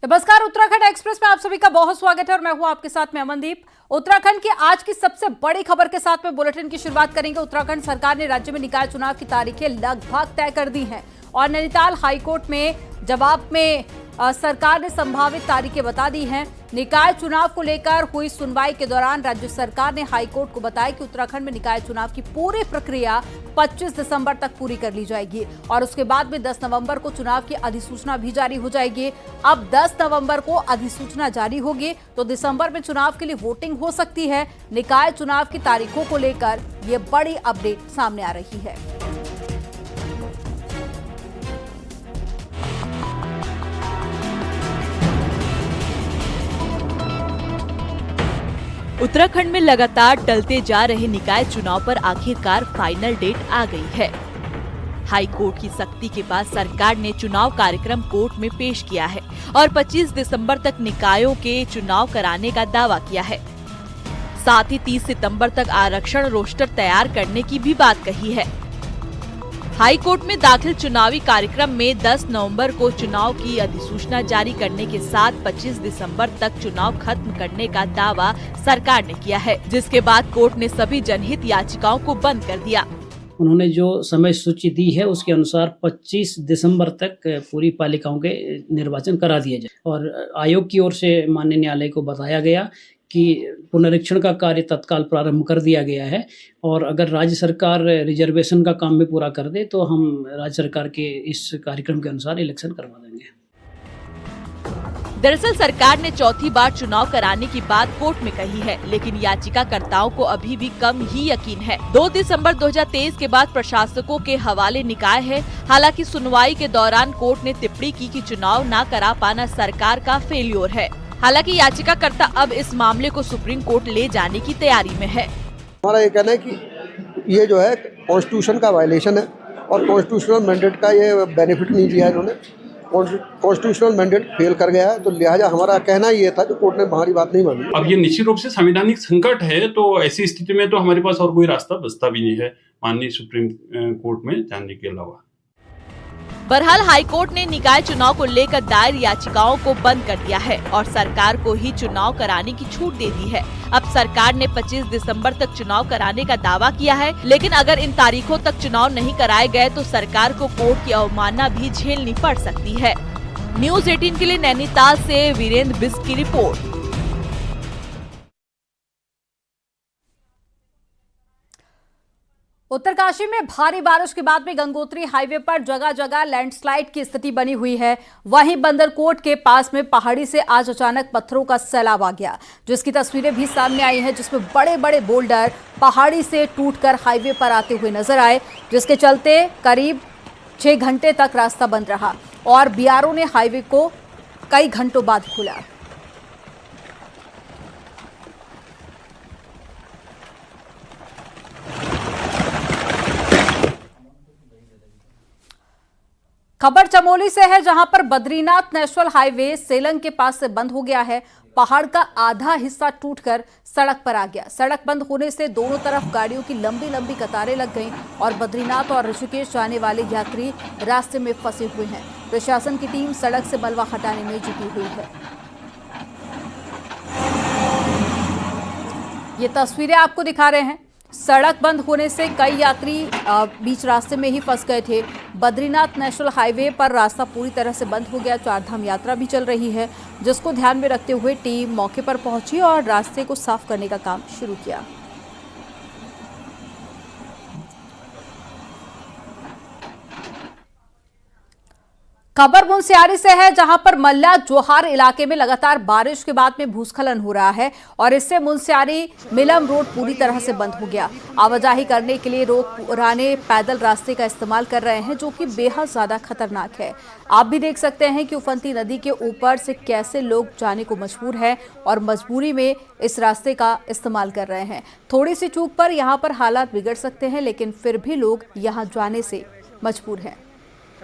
नमस्कार, उत्तराखंड एक्सप्रेस में आप सभी का बहुत स्वागत है और मैं हूं आपके साथ में अमनदीप। उत्तराखंड की आज की सबसे बड़ी खबर के साथ में बुलेटिन की शुरुआत करेंगे। उत्तराखंड सरकार ने राज्य में निकाय चुनाव की तारीखें लगभग तय कर दी हैं और नैनीताल हाईकोर्ट में जवाब में सरकार ने संभावित तारीखें बता दी हैं। निकाय चुनाव को लेकर हुई सुनवाई के दौरान राज्य सरकार ने हाईकोर्ट को बताया कि उत्तराखंड में निकाय चुनाव की पूरी प्रक्रिया 25 दिसंबर तक पूरी कर ली जाएगी और उसके बाद में 10 नवंबर को चुनाव की अधिसूचना भी जारी हो जाएगी। अब 10 नवंबर को अधिसूचना जारी होगी तो दिसंबर में चुनाव के लिए वोटिंग हो सकती है। निकाय चुनाव की तारीखों को लेकर ये बड़ी अपडेट सामने आ रही है। उत्तराखंड में लगातार टलते जा रहे निकाय चुनाव पर आखिरकार फाइनल डेट आ गई है। हाई कोर्ट की सख्ती के बाद सरकार ने चुनाव कार्यक्रम कोर्ट में पेश किया है और 25 दिसंबर तक निकायों के चुनाव कराने का दावा किया है। साथ ही 30 सितंबर तक आरक्षण रोस्टर तैयार करने की भी बात कही है। हाई कोर्ट में दाखिल चुनावी कार्यक्रम में 10 नवंबर को चुनाव की अधिसूचना जारी करने के साथ 25 दिसंबर तक चुनाव खत्म करने का दावा सरकार ने किया है, जिसके बाद कोर्ट ने सभी जनहित याचिकाओं को बंद कर दिया। उन्होंने जो समय सूची दी है उसके अनुसार 25 दिसंबर तक पूरी पालिकाओं के निर्वाचन करा दिए जाए और आयोग की ओर से माननीय न्यायालय को बताया गया कि पुनरीक्षण का कार्य तत्काल प्रारंभ कर दिया गया है और अगर राज्य सरकार रिजर्वेशन का काम भी पूरा कर दे तो हम राज्य सरकार के इस कार्यक्रम के अनुसार इलेक्शन करवा देंगे। दरअसल सरकार ने चौथी बार चुनाव कराने की बात कोर्ट में कही है, लेकिन याचिकाकर्ताओं को अभी भी कम ही यकीन है। 2 दिसंबर 2023 के बाद प्रशासकों के हवाले निकाय है। हालांकि सुनवाई के दौरान कोर्ट ने टिप्पणी की कि चुनाव न करा पाना सरकार का फेल्योर है। हालांकि याचिकाकर्ता अब इस मामले को सुप्रीम कोर्ट ले जाने की तैयारी में है। हमारा ये कहना है कि ये जो है कॉन्स्टिट्यूशन का वायलेशन है और कॉन्स्टिट्यूशनल मैंडेट का ये बेनिफिट नहीं दिया इन्होंने। कॉन्स्टिट्यूशनल मैंडेट फेल कर गया है, तो लिहाजा हमारा कहना ये था कि कोर्ट ने हमारी बात नहीं मानी। अब ये निश्चित रूप से संवैधानिक संकट है, तो ऐसी स्थिति में तो हमारे पास और कोई रास्ता बचता भी नहीं है माननीय सुप्रीम कोर्ट में जाने के अलावा। बहरहाल हाईकोर्ट ने निकाय चुनाव को लेकर दायर याचिकाओं को बंद कर दिया है और सरकार को ही चुनाव कराने की छूट दे दी है। अब सरकार ने 25 दिसंबर तक चुनाव कराने का दावा किया है, लेकिन अगर इन तारीखों तक चुनाव नहीं कराए गए तो सरकार को कोर्ट की अवमानना भी झेलनी पड़ सकती है। न्यूज़ 18 के लिए नैनीताल से वीरेंद्र बिस्क की रिपोर्ट। उत्तरकाशी में भारी बारिश के बाद में गंगोत्री हाईवे पर जगह जगह लैंडस्लाइड की स्थिति बनी हुई है। वहीं बंदरकोट के पास में पहाड़ी से आज अचानक पत्थरों का सैलाब आ गया, जिसकी तस्वीरें भी सामने आई हैं, जिसमें बड़े बड़े बोल्डर पहाड़ी से टूटकर हाईवे पर आते हुए नजर आए, जिसके चलते करीब 6 घंटे तक रास्ता बंद रहा और बीआरओ ने हाईवे को कई घंटों बाद खोला। खबर चमोली से है, जहां पर बद्रीनाथ नेशनल हाईवे सेलंग के पास से बंद हो गया है। पहाड़ का आधा हिस्सा टूटकर सड़क पर आ गया। सड़क बंद होने से दोनों तरफ गाड़ियों की लंबी लंबी कतारें लग गईं और बद्रीनाथ और ऋषिकेश जाने वाले यात्री रास्ते में फंसे हुए हैं। प्रशासन की टीम सड़क से मलबा हटाने में जुटी हुई है। ये तस्वीरें आपको दिखा रहे हैं। सड़क बंद होने से कई यात्री बीच रास्ते में ही फंस गए थे। बद्रीनाथ नेशनल हाईवे पर रास्ता पूरी तरह से बंद हो गया। 4 धाम यात्रा भी चल रही है, जिसको ध्यान में रखते हुए टीम मौके पर पहुंची और रास्ते को साफ करने का काम शुरू किया। खबर मुनस्यारी से है, जहां पर मल्ला जोहार इलाके में लगातार बारिश के बाद में भूस्खलन हो रहा है और इससे मुनस्यारी मिलम रोड पूरी तरह से बंद हो गया। आवाजाही करने के लिए लोग पुराने पैदल रास्ते का इस्तेमाल कर रहे हैं, जो कि बेहद ज्यादा खतरनाक है। आप भी देख सकते हैं कि उफनती नदी के ऊपर से कैसे लोग जाने को मजबूर हैं और मजबूरी में इस रास्ते का इस्तेमाल कर रहे हैं। थोड़ी सी चूक पर यहाँ पर हालात बिगड़ सकते हैं, लेकिन फिर भी लोग यहाँ जाने से मजबूर हैं।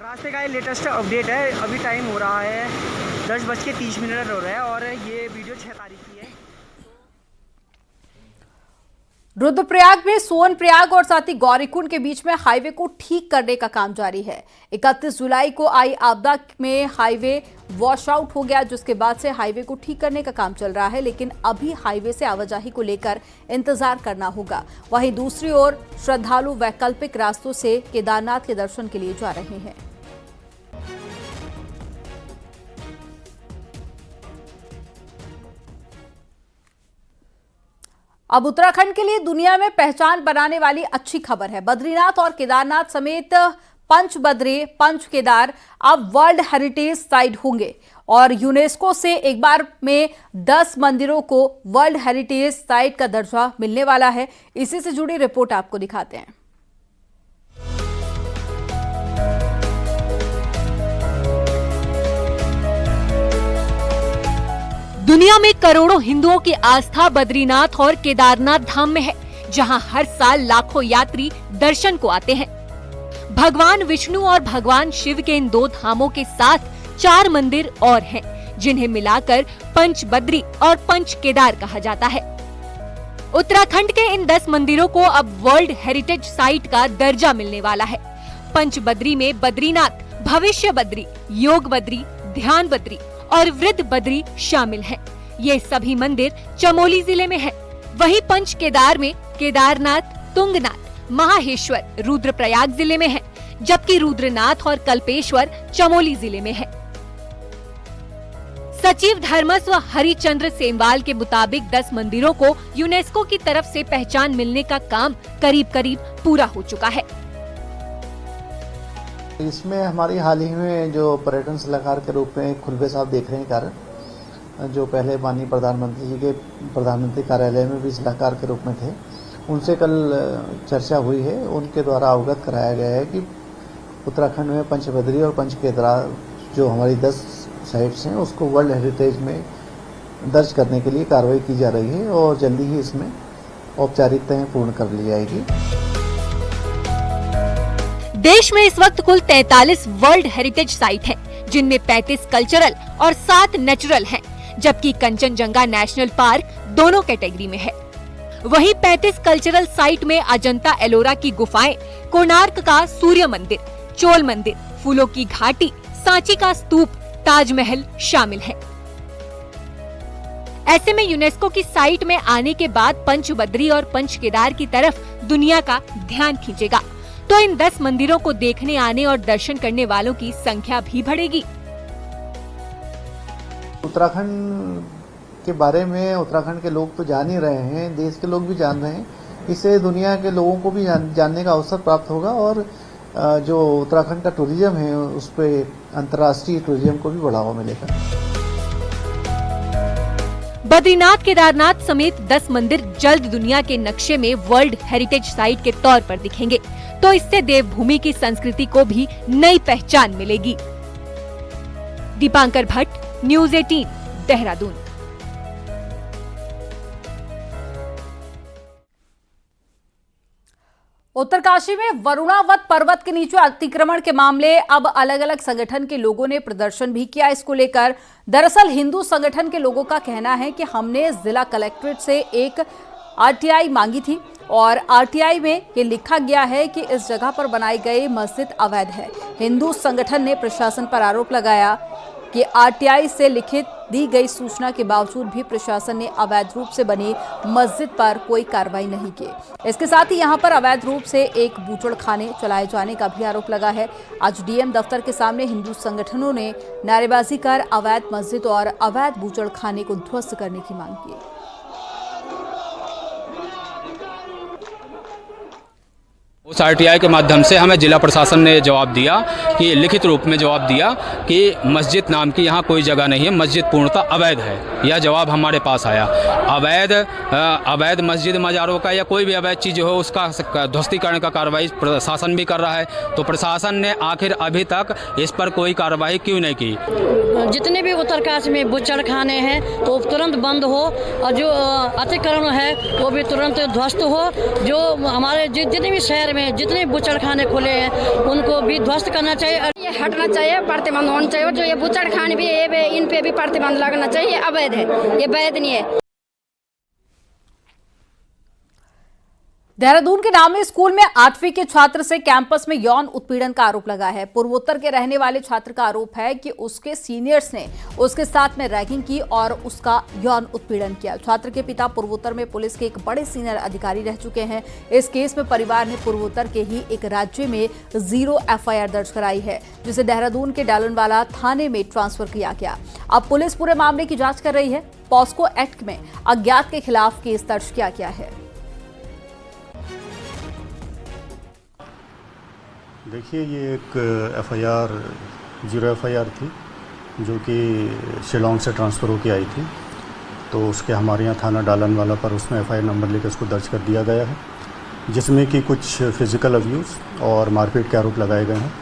रास्ते का ये लेटेस्ट अपडेट है। अभी टाइम हो रहा है 10:30 हो रहा है और ये वीडियो 6 तारीख की है। रुद्रप्रयाग में सोनप्रयाग और साथ ही गौरीकुंड के बीच में हाईवे को ठीक करने का काम जारी है। 31 जुलाई को आई आपदा में हाईवे वॉश आउट हो गया, जिसके बाद से हाईवे को ठीक करने का काम चल रहा है, लेकिन अभी हाईवे से आवाजाही को लेकर इंतजार करना होगा। वहीं दूसरी ओर श्रद्धालु वैकल्पिक रास्तों से केदारनाथ के दर्शन के लिए जा रहे हैं। अब उत्तराखंड के लिए दुनिया में पहचान बनाने वाली अच्छी खबर है। बद्रीनाथ और केदारनाथ समेत पंच बद्री, पंच केदार अब वर्ल्ड हेरिटेज साइट होंगे और यूनेस्को से एक बार में 10 मंदिरों को वर्ल्ड हेरिटेज साइट का दर्जा मिलने वाला है। इसी से जुड़ी रिपोर्ट आपको दिखाते हैं। दुनिया में करोड़ों हिंदुओं की आस्था बद्रीनाथ और केदारनाथ धाम में है, जहां हर साल लाखों यात्री दर्शन को आते हैं। भगवान विष्णु और भगवान शिव के इन 2 धामों के साथ 4 मंदिर और हैं, जिन्हें मिलाकर पंच बद्री और पंच केदार कहा जाता है। उत्तराखंड के इन 10 मंदिरों को अब वर्ल्ड हेरिटेज साइट का दर्जा मिलने वाला है। पंच बद्री में बद्रीनाथ, भविष्य बद्री, योग बद्री, ध्यान बद्री और वृद्ध बद्री शामिल हैं। ये सभी मंदिर चमोली जिले में हैं। वहीं पंच केदार में केदारनाथ, तुंगनाथ, महाहेश्वर रुद्रप्रयाग जिले में है, जबकि रुद्रनाथ और कल्पेश्वर चमोली जिले में है। सचिव धर्मस्व हरिचंद्र सेमवाल के मुताबिक 10 मंदिरों को यूनेस्को की तरफ से पहचान मिलने का काम करीब पूरा हो चुका है। इसमें हमारी हाल ही में जो पर्यटन सलाहकार के रूप में खुलबे साहब देख रहे हैं कारण, जो पहले माननीय प्रधानमंत्री जी के प्रधानमंत्री कार्यालय में भी सलाहकार के रूप में थे, उनसे कल चर्चा हुई है। उनके द्वारा अवगत कराया गया है कि उत्तराखंड में पंचबद्री और पंच केदार जो हमारी 10 साइट्स हैं उसको वर्ल्ड हेरिटेज में दर्ज करने के लिए कार्रवाई की जा रही है और जल्दी ही इसमें औपचारिकताएं पूर्ण कर ली जाएगी। देश में इस वक्त कुल 43 वर्ल्ड हेरिटेज साइट हैं, जिनमें 35 कल्चरल और 7 नेचुरल हैं, जबकि कंचनजंगा नेशनल पार्क दोनों कैटेगरी में है। वहीं 35 कल्चरल साइट में अजंता एलोरा की गुफाएं, कोणार्क का सूर्य मंदिर, चोल मंदिर, फूलों की घाटी, सांची का स्तूप, ताजमहल शामिल है। ऐसे में यूनेस्को की साइट में आने के बाद पंच बद्री और पंच केदार की तरफ दुनिया का ध्यान खींचेगा, तो इन 10 मंदिरों को देखने आने और दर्शन करने वालों की संख्या भी बढ़ेगी। उत्तराखंड के बारे में उत्तराखंड के लोग तो जान ही रहे हैं, देश के लोग भी जान रहे हैं। इससे दुनिया के लोगों को भी जानने का अवसर प्राप्त होगा और जो उत्तराखंड का टूरिज्म है उस पर अंतर्राष्ट्रीय टूरिज्म को भी बढ़ावा मिलेगा। बद्रीनाथ, केदारनाथ समेत 10 मंदिर जल्द दुनिया के नक्शे में वर्ल्ड हेरिटेज साइट के तौर पर दिखेंगे, तो इससे देवभूमि की संस्कृति को भी नई पहचान मिलेगी। दीपांकर भट्ट, न्यूज़ 18, देहरादून। उत्तरकाशी में वरुणावत पर्वत के नीचे अतिक्रमण के मामले अब अलग अलग संगठन के लोगों ने प्रदर्शन भी किया। इसको लेकर दरअसल हिंदू संगठन के लोगों का कहना है कि हमने जिला कलेक्ट्रेट से एक आरटीआई मांगी थी और आरटीआई में ये लिखा गया है कि इस जगह पर बनाई गई मस्जिद अवैध है। हिंदू संगठन ने प्रशासन पर आरोप लगाया कि आरटीआई से लिखित दी गई सूचना के बावजूद भी प्रशासन ने अवैध रूप से बनी मस्जिद पर कोई कार्रवाई नहीं की। इसके साथ ही यहां पर अवैध रूप से एक बूचड़खाने चलाए जाने का भी आरोप लगा है। आज डीएम दफ्तर के सामने हिंदू संगठनों ने नारेबाजी कर अवैध मस्जिद और अवैध बूचड़खाने को ध्वस्त करने की मांग की। उस आरटीआई के माध्यम से हमें जिला प्रशासन ने जवाब दिया कि लिखित रूप में जवाब दिया कि मस्जिद नाम की यहाँ कोई जगह नहीं है, मस्जिद पूर्णतः अवैध है। यह जवाब हमारे पास आया। अवैध मस्जिद मज़ारों का या कोई भी अवैध चीज़ हो उसका ध्वस्तीकरण का कार्रवाई प्रशासन भी कर रहा है, तो प्रशासन ने आखिर अभी तक इस पर कोई कार्रवाई क्यों नहीं की। जितने भी उत्तरकाशी में बूचड़खाने हैं तो तुरंत बंद हो और जो अतिक्रमण है वो भी तुरंत ध्वस्त हो। जो हमारे जितने भी शहर में जितने बूचड़खाने खुले हैं उनको भी ध्वस्त करना चाहिए। ये हटना चाहिए, प्रतिबंध होना चाहिए। जो ये बूचड़खाने भी है इन पे भी प्रतिबंध लगना चाहिए। अवैध है, ये वैध नहीं है। देहरादून के नामी स्कूल में 8वीं के छात्र से कैंपस में यौन उत्पीड़न का आरोप लगा है। पूर्वोत्तर के रहने वाले छात्र का आरोप है कि उसके सीनियर्स ने उसके साथ में रैगिंग की और उसका यौन उत्पीड़न किया। छात्र के पिता पूर्वोत्तर में पुलिस के एक बड़े सीनियर अधिकारी रह चुके हैं। इस केस में परिवार ने पूर्वोत्तर के ही एक राज्य में 0 FIR दर्ज कराई है, जिसे देहरादून के डालनवाला थाने में ट्रांसफर किया गया। अब पुलिस पूरे मामले की जांच कर रही है। पॉस्को एक्ट में अज्ञात के खिलाफ केस दर्ज किया गया है। देखिए, ये एक FIR 0 FIR थी जो कि शिलोंग से ट्रांसफ़र होकर आई थी, तो उसके हमारे यहाँ थाना डालनवाला पर उसमें FIR नंबर लेकर उसको दर्ज कर दिया गया है, जिसमें कि कुछ फिज़िकल अब्यूज़ और मारपीट के आरोप लगाए गए हैं।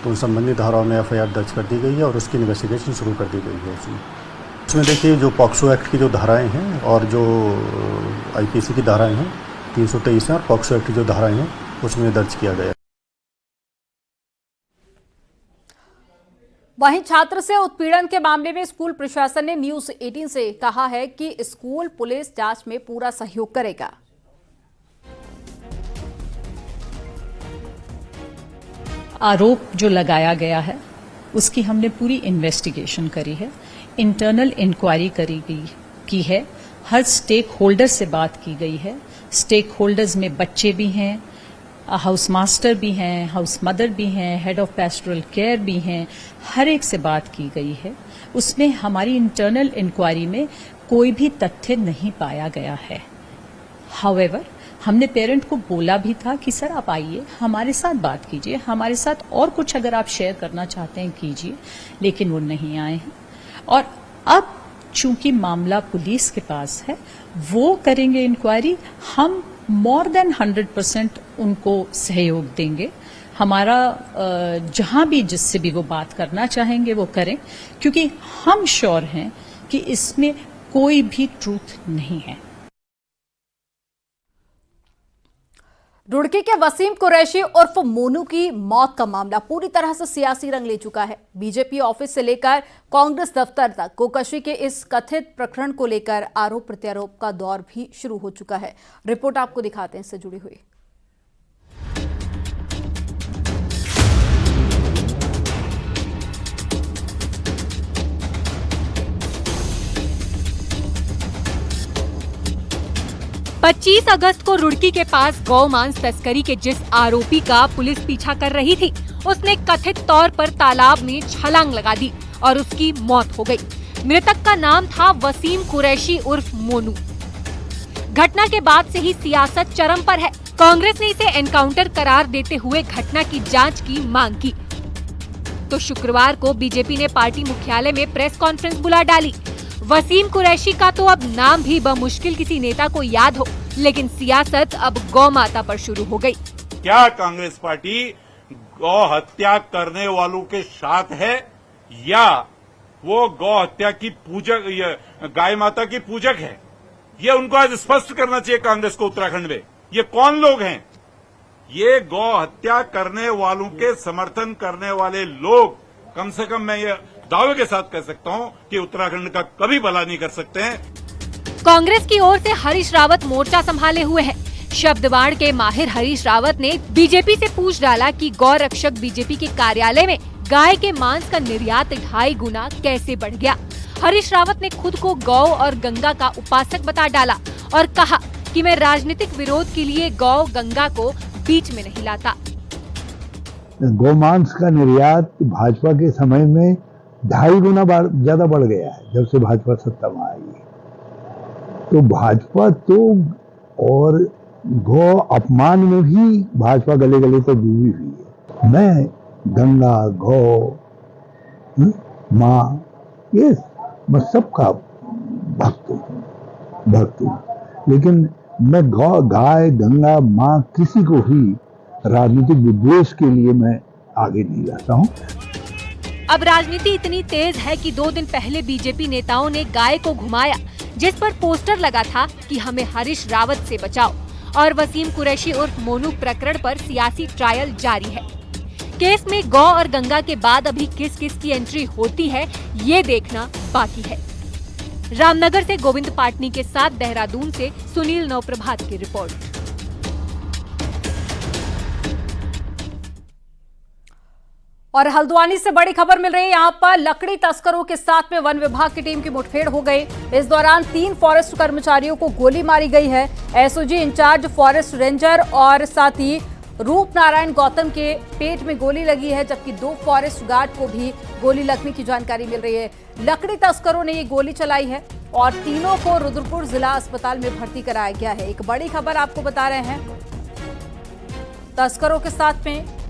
तो उन संबंधित धाराओं में FIR दर्ज कर दी गई है और उसकी इन्वेस्टिगेशन शुरू कर दी गई है। उसमें देखिए, जो पॉक्सो एक्ट की जो धाराएँ हैं और जो IPC की धाराएँ हैं 323 हैं और पॉक्सो एक्ट की जो धाराएँ हैं उसमें दर्ज किया गया है। वहीं छात्र से उत्पीड़न के मामले में स्कूल प्रशासन ने न्यूज़ 18 से कहा है कि स्कूल पुलिस जांच में पूरा सहयोग करेगा। आरोप जो लगाया गया है उसकी हमने पूरी इन्वेस्टिगेशन करी है, इंटरनल इंक्वायरी की है, हर स्टेक होल्डर से बात की गई है। स्टेक होल्डर्स में बच्चे भी हैं, हाउस मास्टर भी हैं, हाउस मदर भी हैं, हेड ऑफ पेस्टोरल केयर भी हैं, हर एक से बात की गई है। उसमें हमारी इंटरनल इंक्वायरी में कोई भी तथ्य नहीं पाया गया है। हाउएवर, हमने पेरेंट को बोला भी था कि सर आप आइए, हमारे साथ बात कीजिए, हमारे साथ और कुछ अगर आप शेयर करना चाहते हैं कीजिए, लेकिन वो नहीं आए हैं। और अब चूंकि मामला पुलिस के पास है, वो करेंगे इंक्वायरी। हम मोर देन 100% उनको सहयोग देंगे। हमारा जहां भी जिससे भी वो बात करना चाहेंगे वो करें, क्योंकि हम श्योर हैं कि इसमें कोई भी ट्रूथ नहीं है। रुड़की के वसीम कुरैशी उर्फ मोनू की मौत का मामला पूरी तरह से सियासी रंग ले चुका है। बीजेपी ऑफिस से लेकर कांग्रेस दफ्तर तक गोकशी के इस कथित प्रकरण को लेकर आरोप प्रत्यारोप का दौर भी शुरू हो चुका है। रिपोर्ट आपको दिखाते हैं इससे जुड़ी हुई। पच्चीस अगस्त को रुड़की के पास गौ मांस तस्करी के जिस आरोपी का पुलिस पीछा कर रही थी, उसने कथित तौर पर तालाब में छलांग लगा दी और उसकी मौत हो गई। मृतक का नाम था वसीम कुरैशी उर्फ मोनू। घटना के बाद से ही सियासत चरम पर है। कांग्रेस ने इसे एनकाउंटर करार देते हुए घटना की जांच की मांग की, तो शुक्रवार को बीजेपी ने पार्टी मुख्यालय में प्रेस कॉन्फ्रेंस बुला डाली। वसीम कुरैशी का तो अब नाम भी बमुश्किल किसी नेता को याद हो, लेकिन सियासत अब गौ माता पर शुरू हो गई। क्या कांग्रेस पार्टी गौ हत्या करने वालों के साथ है या वो गौ हत्या की पूजक, गाय माता की पूजक है? ये उनको आज स्पष्ट करना चाहिए कांग्रेस को उत्तराखंड में। ये कौन लोग हैं? ये गौ हत्या करने वालों के समर्थन करने वाले लोग, कम से कम मैं ये दावे के साथ कह सकता हूं कि उत्तराखंड का कभी भला नहीं कर सकते हैं। कांग्रेस की ओर से हरीश रावत मोर्चा संभाले हुए हैं। शब्दवाण के माहिर हरीश रावत ने बीजेपी से पूछ डाला कि गौ रक्षक बीजेपी के कार्यालय में गाय के मांस का निर्यात 2.5 गुना कैसे बढ़ गया। हरीश रावत ने खुद को गौ और गंगा का उपासक बता डाला और कहा कि मैं राजनीतिक विरोध के लिए गौ गंगा को बीच में नहीं लाता। गौमांस का निर्यात भाजपा के समय में 2.5 गुना ज्यादा बढ़ गया है जब से भाजपा सत्ता में आई है। तो भाजपा तो और गौ अपमान में भी भाजपा गले गले तो डूबी हुई है। मैं गंगा, गौ, माँ, ये मैं सबका भक्त हूँ, लेकिन मैं गौ, गाय, गंगा, माँ किसी को भी राजनीतिक विद्वेष के लिए मैं आगे नहीं जाता हूँ। अब राजनीति इतनी तेज है कि 2 दिन पहले बीजेपी नेताओं ने गाय को घुमाया, जिस पर पोस्टर लगा था कि हमें हरीश रावत से बचाओ। और वसीम कुरैशी उर्फ मोनू प्रकरण पर सियासी ट्रायल जारी है। केस में गौ और गंगा के बाद अभी किस किस की एंट्री होती है, ये देखना बाकी है। रामनगर से गोविंद पाटनी के साथ देहरादून से सुनील नवप्रभात की रिपोर्ट। और हल्द्वानी से बड़ी खबर मिल रही है। यहाँ पर लकड़ी तस्करों के साथ में वन विभाग की टीम की मुठभेड़ हो गई। इस दौरान 3 फॉरेस्ट कर्मचारियों को गोली मारी गई है। एसओजी इंचार्ज फॉरेस्ट रेंजर और साथ ही रूप नारायण गौतम के पेट में गोली लगी है, जबकि 2 फॉरेस्ट गार्ड को भी गोली लगने की जानकारी मिल रही है। लकड़ी तस्करों ने ये गोली चलाई है और तीनों को रुद्रपुर जिला अस्पताल में भर्ती कराया गया है। एक बड़ी खबर आपको बता रहे हैं, तस्करों के साथ में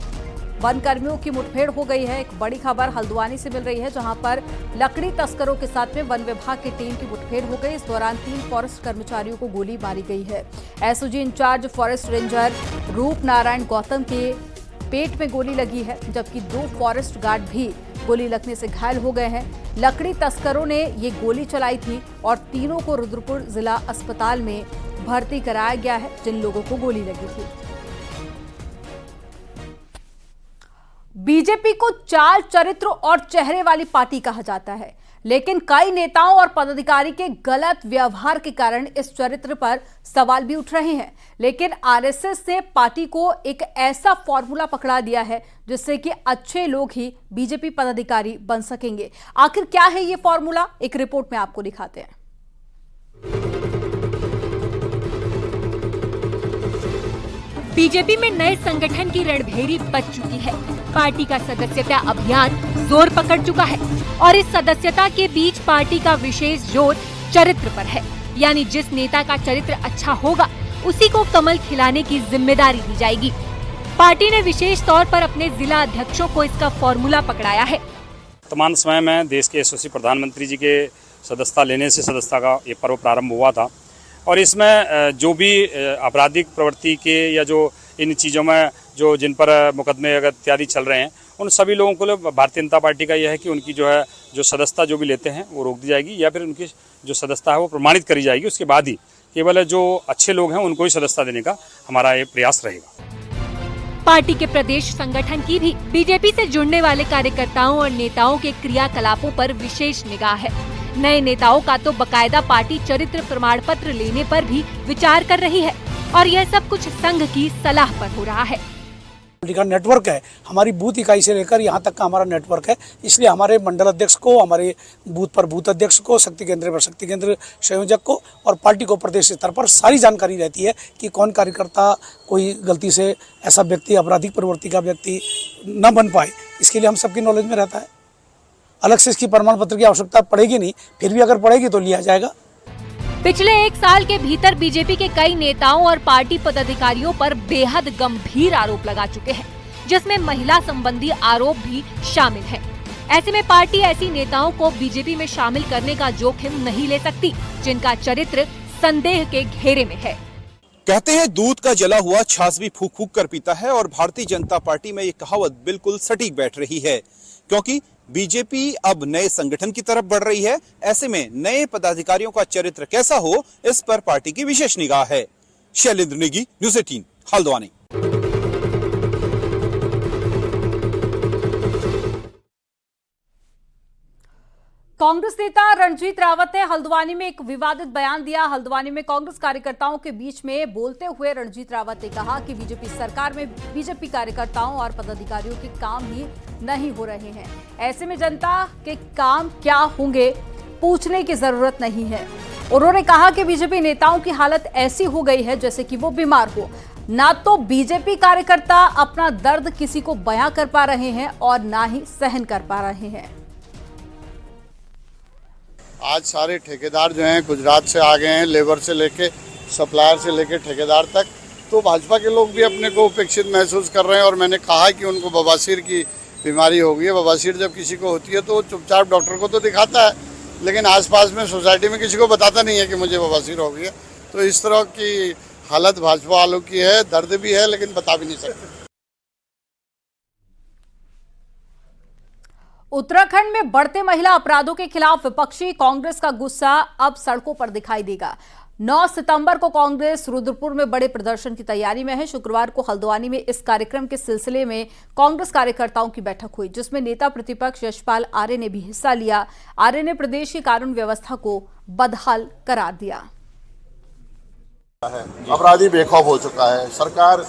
वन कर्मियों की मुठभेड़ हो गई है। एक बड़ी खबर हल्द्वानी से मिल रही है, जहां पर लकड़ी तस्करों के साथ में वन विभाग की टीम की मुठभेड़ हो गई। इस दौरान 3 फॉरेस्ट कर्मचारियों को गोली मारी गई है। एसओजी इंचार्ज फॉरेस्ट रेंजर रूप नारायण गौतम के पेट में गोली लगी है, जबकि 2 फॉरेस्ट गार्ड भी गोली लगने से घायल हो गए हैं। लकड़ी तस्करों ने ये गोली चलाई थी और तीनों को रुद्रपुर जिला अस्पताल में भर्ती कराया गया है, जिन लोगों को गोली लगी थी। बीजेपी को चाल, चरित्र और चेहरे वाली पार्टी कहा जाता है, लेकिन कई नेताओं और पदाधिकारी के गलत व्यवहार के कारण इस चरित्र पर सवाल भी उठ रहे हैं। लेकिन आरएसएस ने पार्टी को एक ऐसा फॉर्मूला पकड़ा दिया है जिससे कि अच्छे लोग ही बीजेपी पदाधिकारी बन सकेंगे। आखिर क्या है ये फॉर्मूला, एक रिपोर्ट में आपको दिखाते हैं। बीजेपी में नए संगठन की रणभेरी बच चुकी है। पार्टी का सदस्यता अभियान जोर पकड़ चुका है और इस सदस्यता के बीच पार्टी का विशेष जोर चरित्र पर है। यानी जिस नेता का चरित्र अच्छा होगा उसी को कमल खिलाने की जिम्मेदारी दी जाएगी। पार्टी ने विशेष तौर पर अपने जिला अध्यक्षों को इसका फॉर्मूला पकड़ाया है। वर्तमान समय में देश के यशस्वी प्रधानमंत्री जी के सदस्यता लेने से सदस्यता का ये पर्व प्रारंभ हुआ था और इसमें जो भी आपराधिक प्रवृत्ति के या जो इन चीज़ों में जो जिन पर मुकदमे इत्यादि चल रहे हैं, उन सभी लोगों को भारतीय जनता पार्टी का यह है कि उनकी जो सदस्यता जो भी लेते हैं वो रोक दी जाएगी या फिर उनकी जो सदस्यता है वो प्रमाणित करी जाएगी। उसके बाद ही केवल जो अच्छे लोग हैं उनको ही सदस्यता देने का हमारा ये प्रयास रहेगा। पार्टी के प्रदेश संगठन की भी बीजेपी से जुड़ने वाले कार्यकर्ताओं और नेताओं के क्रियाकलापों पर विशेष निगाह है। नए नेताओं का तो बकायदा पार्टी चरित्र प्रमाण पत्र लेने पर भी विचार कर रही है और यह सब कुछ संघ की सलाह पर हो रहा है। का नेटवर्क है, हमारी बूथ इकाई से लेकर यहाँ तक का हमारा नेटवर्क है। इसलिए हमारे मंडल अध्यक्ष को, हमारे बूथ पर बूथ अध्यक्ष को, शक्ति केंद्र पर शक्ति केंद्र संयोजक को और पार्टी को प्रदेश स्तर पर सारी जानकारी रहती है कि कौन कार्यकर्ता कोई गलती से ऐसा व्यक्ति, आपराधिक प्रवृत्ति का व्यक्ति न बन पाए। इसके लिए हम सबकी नॉलेज में रहता है। अलग से इसकी प्रमाण पत्र की आवश्यकता पड़ेगी नहीं, फिर भी अगर पड़ेगी तो लिया जाएगा। पिछले 1 साल के भीतर बीजेपी के कई नेताओं और पार्टी पदाधिकारियों पर बेहद गंभीर आरोप लगा चुके हैं, जिसमें महिला संबंधी आरोप भी शामिल है। ऐसे में पार्टी ऐसी नेताओं को बीजेपी में शामिल करने का जोखिम नहीं ले सकती जिनका चरित्र संदेह के घेरे में है। कहते हैं दूध का जला हुआ छाछ भी फूंक फूंक कर पीता है और भारतीय जनता पार्टी में ये कहावत बिल्कुल सटीक बैठ रही है, क्योंकि बीजेपी अब नए संगठन की तरफ बढ़ रही है। ऐसे में नए पदाधिकारियों का चरित्र कैसा हो, इस पर पार्टी की विशेष निगाह है। शैलेंद्र नेगी, न्यूज़ 18, हल्द्वानी। कांग्रेस नेता रणजीत रावत ने हल्द्वानी में एक विवादित बयान दिया। हल्द्वानी में कांग्रेस कार्यकर्ताओं के बीच में बोलते हुए रणजीत रावत ने कहा कि बीजेपी सरकार में बीजेपी कार्यकर्ताओं और पदाधिकारियों के काम ही नहीं हो रहे हैं। ऐसे में जनता के काम क्या होंगे पूछने की जरूरत नहीं है। उन्होंने कहा कि बीजेपी नेताओं की हालत ऐसी हो गई है जैसे कि वो बीमार हो। ना तो बीजेपी कार्यकर्ता अपना दर्द किसी को बयां कर पा रहे हैं और ना ही सहन कर पा रहे हैं। आज सारे ठेकेदार जो हैं गुजरात से आ गए हैं, लेबर से लेके सप्लायर से लेके ठेकेदार तक। तो भाजपा के लोग भी अपने को उपेक्षित महसूस कर रहे हैं और मैंने कहा कि उनको बवासीर की बीमारी हो गई है। बवासीर जब किसी को होती है तो चुपचाप डॉक्टर को तो दिखाता है, लेकिन आसपास में सोसाइटी में किसी को बताता नहीं है कि मुझे बवासीर हो गई है। तो इस तरह की हालत भाजपा वालों की है, दर्द भी है लेकिन बता भी नहीं सकते। उत्तराखंड में बढ़ते महिला अपराधों के खिलाफ विपक्षी कांग्रेस का गुस्सा अब सड़कों पर दिखाई देगा। 9 सितंबर को कांग्रेस रुद्रपुर में बड़े प्रदर्शन की तैयारी में है। शुक्रवार को हल्द्वानी में इस कार्यक्रम के सिलसिले में कांग्रेस कार्यकर्ताओं की बैठक हुई, जिसमें नेता प्रतिपक्ष यशपाल आर्य ने भी हिस्सा लिया। आर्य ने प्रदेश की कानून व्यवस्था को बदहाल करार दिया। अपराधी बेखौफ हो चुका है। सरकार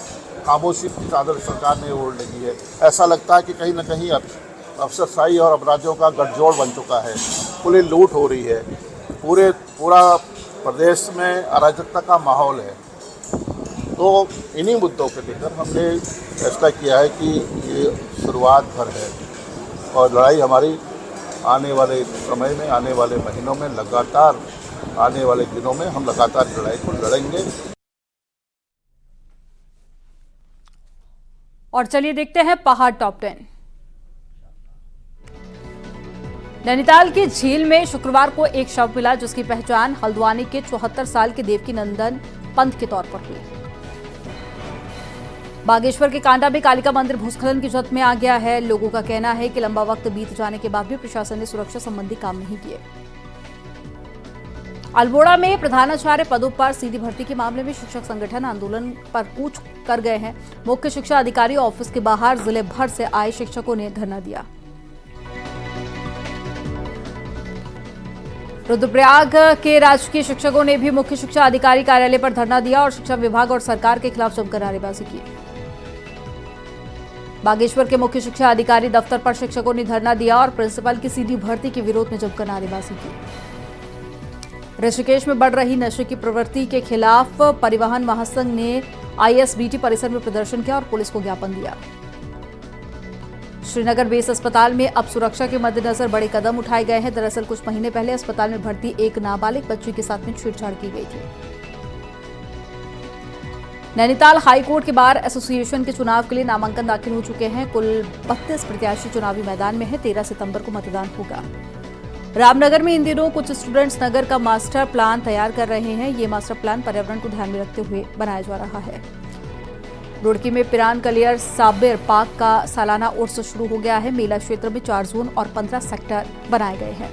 खामोशी की चादर सरकार ने ओढ़ लगी है। ऐसा लगता है कि कहीं ना कहीं अफसरशाही और अपराधियों का गठजोड़ बन चुका है। खुली लूट हो रही है, पूरा प्रदेश में अराजकता का माहौल है। तो इन्हीं मुद्दों को लेकर हमने फैसला किया है कि ये शुरुआत भर है और लड़ाई हमारी आने वाले समय में, आने वाले महीनों में लगातार, आने वाले दिनों में हम लगातार लड़ाई को लड़ेंगे। और चलिए देखते हैं पहाड़ टॉप 10। नैनीताल की झील में शुक्रवार को एक शव मिला, जिसकी पहचान हल्द्वानी के 74 साल के देवकी नंदन पंत के तौर पर हुई। बागेश्वर के कांडा में कालिका मंदिर भूस्खलन की जद में आ गया है। लोगों का कहना है कि लंबा वक्त बीत जाने के बाद भी प्रशासन ने सुरक्षा संबंधी काम नहीं किए। अल्मोड़ा में प्रधानाचार्य पदों पर सीधी भर्ती के मामले में शिक्षक संगठन आंदोलन पर कूच कर गए हैं। मुख्य शिक्षा अधिकारी ऑफिस के बाहर जिले भर से आए शिक्षकों ने धरना दिया। रुद्रप्रयाग के राजकीय शिक्षकों ने भी मुख्य शिक्षा अधिकारी कार्यालय पर धरना दिया और शिक्षा विभाग और सरकार के खिलाफ जमकर नारेबाजी की। बागेश्वर के मुख्य शिक्षा अधिकारी दफ्तर पर शिक्षकों ने धरना दिया और प्रिंसिपल की सीधी भर्ती के विरोध में जमकर नारेबाजी की। ऋषिकेश में बढ़ रही नशे की प्रवृत्ति के खिलाफ परिवहन महासंघ ने आईएसबीटी परिसर में प्रदर्शन किया और पुलिस को ज्ञापन दिया। श्रीनगर बेस अस्पताल में अब सुरक्षा के मद्देनजर बड़े कदम उठाए गए हैं। दरअसल कुछ महीने पहले अस्पताल में भर्ती एक नाबालिग बच्ची के साथ में छेड़छाड़ की गई थी। नैनीताल हाईकोर्ट के बार एसोसिएशन के चुनाव के लिए नामांकन दाखिल हो चुके हैं। कुल 32 प्रत्याशी चुनावी मैदान में हैं। 13 सितंबर को मतदान होगा। रामनगर में इन दिनों कुछ स्टूडेंट्स नगर का मास्टर प्लान तैयार कर रहे हैं। ये मास्टर प्लान पर्यावरण को ध्यान में रखते हुए बनाया जा रहा है। रुड़की में पिरान कलियर साबिर पार्क का सालाना उर्स शुरू हो गया है। मेला क्षेत्र में 4 जोन और 15 सेक्टर बनाए गए हैं।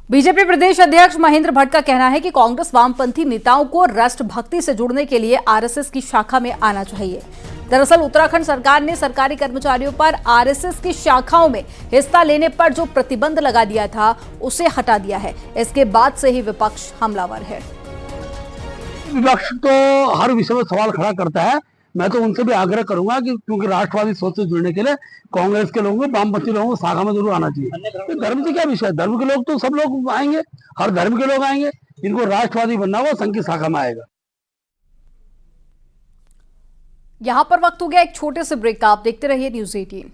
बीजेपी प्रदेश अध्यक्ष महेंद्र भट्ट का कहना है कि कांग्रेस वामपंथी नेताओं को राष्ट्रभक्ति से जुड़ने के लिए आरएसएस की शाखा में आना चाहिए। दरअसल उत्तराखंड सरकार ने सरकारी कर्मचारियों पर आरएसएस की शाखाओं में हिस्सा लेने पर जो प्रतिबंध लगा दिया था, उसे हटा दिया है। इसके बाद से ही विपक्ष हमलावर है। विपक्ष तो हर विषय में सवाल खड़ा करता है। मैं तो उनसे भी आग्रह करूंगा कि क्योंकि राष्ट्रवादी सोच से जुड़ने के लिए कांग्रेस के लोगों को, वामपंथी लोगों को शाखा में जरूर आना चाहिए। तो धर्म से क्या विषय है? धर्म के लोग तो सब लोग आएंगे, हर धर्म के लोग आएंगे। इनको राष्ट्रवादी बनना होगा, संघ की शाखा में आएगा। यहां पर वक्त हो गया एक छोटे से ब्रेक का। आप देखते रहिए न्यूज़ 18।